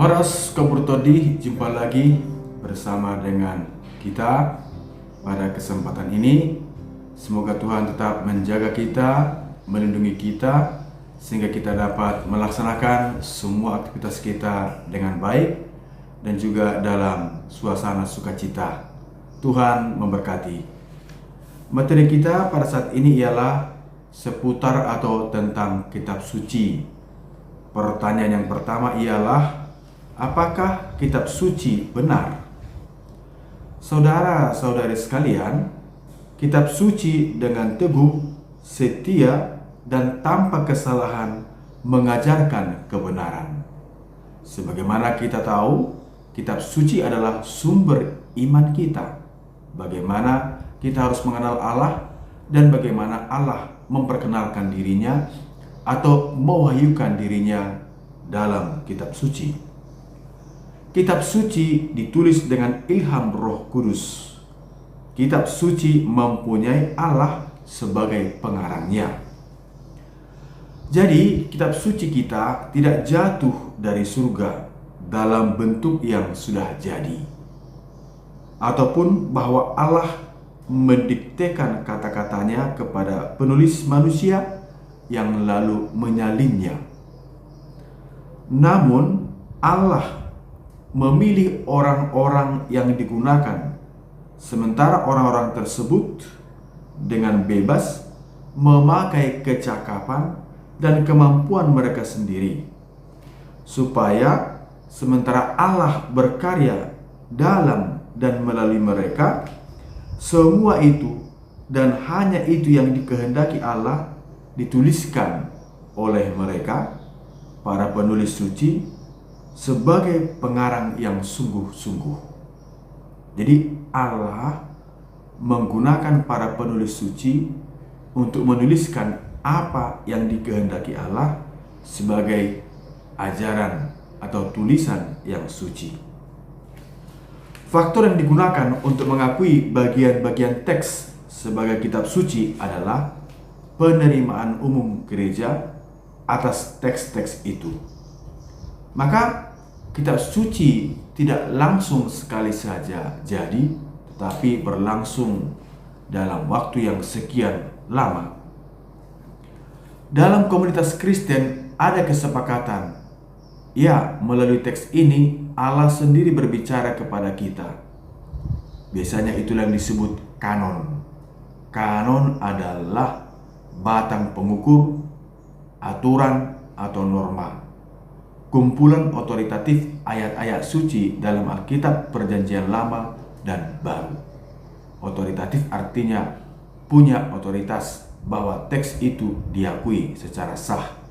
Horas Kopurtodi, jumpa lagi bersama dengan kita pada kesempatan ini. Semoga Tuhan tetap menjaga kita, melindungi kita, sehingga kita dapat melaksanakan semua aktivitas kita dengan baik dan juga dalam suasana sukacita. Tuhan memberkati. Materi kita pada saat ini ialah seputar atau tentang kitab suci. Pertanyaan yang pertama ialah, apakah kitab suci benar? Saudara-saudari sekalian, kitab suci dengan teguh, setia, dan tanpa kesalahan mengajarkan kebenaran. Sebagaimana kita tahu, kitab suci adalah sumber iman kita. Bagaimana kita harus mengenal Allah dan bagaimana Allah memperkenalkan dirinya atau mewahyukan dirinya dalam kitab suci. Kitab suci ditulis dengan ilham Roh Kudus. Kitab suci mempunyai Allah sebagai pengarangnya. Jadi, kitab suci kita tidak jatuh dari surga dalam bentuk yang sudah jadi, ataupun bahwa Allah mendiktekan kata-katanya kepada penulis manusia yang lalu menyalinnya. Namun, Allah memilih orang-orang yang digunakan, sementara orang-orang tersebut dengan bebas memakai kecakapan dan kemampuan mereka sendiri, supaya sementara Allah berkarya dalam dan melalui mereka, semua itu dan hanya itu yang dikehendaki Allah dituliskan oleh mereka, para penulis suci, sebagai pengarang yang sungguh-sungguh. Jadi Allah menggunakan para penulis suci untuk menuliskan apa yang dikehendaki Allah sebagai ajaran atau tulisan yang suci. Faktor yang digunakan untuk mengakui bagian-bagian teks sebagai kitab suci adalah penerimaan umum gereja atas teks-teks itu. Maka kitab suci tidak langsung sekali saja jadi, tetapi berlangsung dalam waktu yang sekian lama. Dalam komunitas Kristen ada kesepakatan, ya, melalui teks ini Allah sendiri berbicara kepada kita. Biasanya itulah yang disebut kanon. Kanon adalah batang pengukur, aturan atau norma, kumpulan otoritatif ayat-ayat suci dalam Alkitab Perjanjian Lama dan Baru. Otoritatif artinya punya otoritas bahwa teks itu diakui secara sah.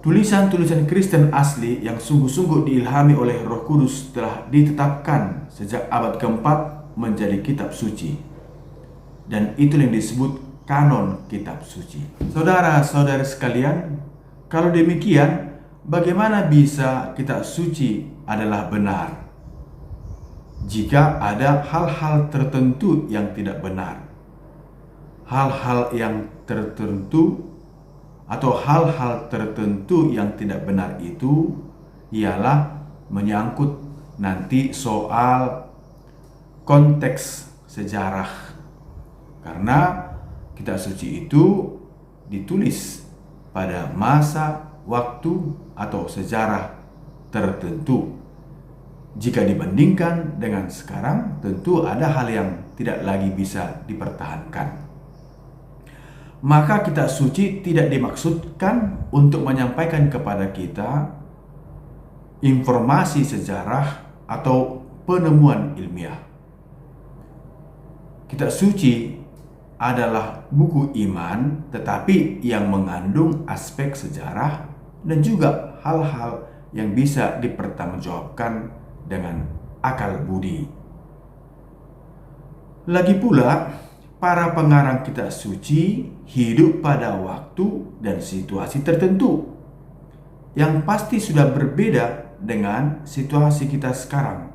Tulisan-tulisan Kristen asli yang sungguh-sungguh diilhami oleh Roh Kudus telah ditetapkan sejak abad keempat menjadi kitab suci. Dan itu yang disebut kanon kitab suci. Saudara-saudari sekalian, kalau demikian, bagaimana bisa kitab suci adalah benar jika ada hal-hal tertentu yang tidak benar? Hal-hal yang tertentu atau hal-hal tertentu yang tidak benar itu ialah menyangkut nanti soal konteks sejarah. Karena kitab suci itu ditulis pada masa, waktu, atau sejarah tertentu. Jika dibandingkan dengan sekarang, tentu ada hal yang tidak lagi bisa dipertahankan. Maka kitab suci tidak dimaksudkan untuk menyampaikan kepada kita informasi sejarah atau penemuan ilmiah. Kitab suci adalah buku iman, tetapi yang mengandung aspek sejarah dan juga hal-hal yang bisa dipertanggungjawabkan dengan akal budi. Lagi pula, para pengarang kitab suci hidup pada waktu dan situasi tertentu yang pasti sudah berbeda dengan situasi kita sekarang.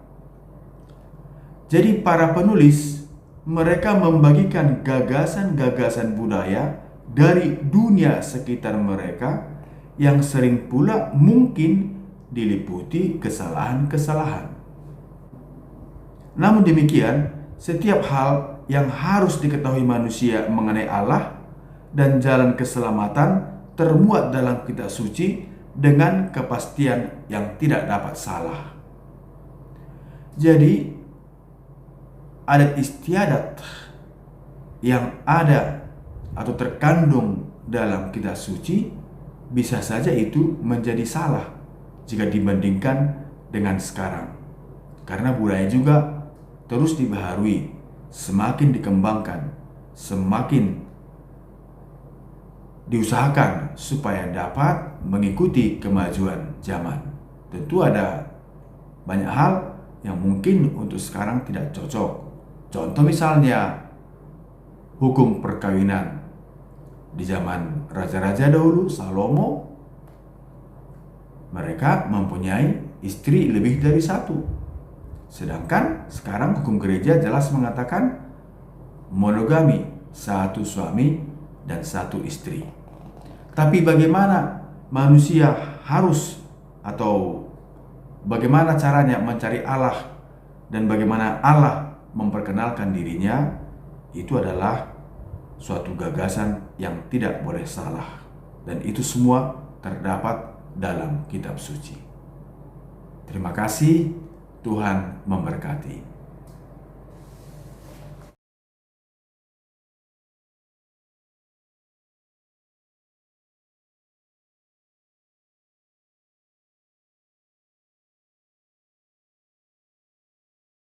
Jadi para penulis, mereka membagikan gagasan-gagasan budaya dari dunia sekitar mereka yang sering pula mungkin diliputi kesalahan-kesalahan. Namun demikian, setiap hal yang harus diketahui manusia mengenai Allah dan jalan keselamatan termuat dalam kitab suci dengan kepastian yang tidak dapat salah. Jadi, adat istiadat yang ada atau terkandung dalam kitab suci bisa saja itu menjadi salah jika dibandingkan dengan sekarang. Karena budaya juga terus dibaharui, semakin dikembangkan, semakin diusahakan supaya dapat mengikuti kemajuan zaman. Tentu ada banyak hal yang mungkin untuk sekarang tidak cocok. Contoh misalnya hukum perkawinan. Di zaman raja-raja dahulu, Salomo, mereka mempunyai istri lebih dari satu. Sedangkan sekarang hukum gereja jelas mengatakan monogami, satu suami dan satu istri. Tapi bagaimana manusia harus atau bagaimana caranya mencari Allah dan bagaimana Allah memperkenalkan dirinya, itu adalah suatu gagasan yang tidak boleh salah. Dan itu semua terdapat dalam kitab suci. Terima kasih, Tuhan memberkati.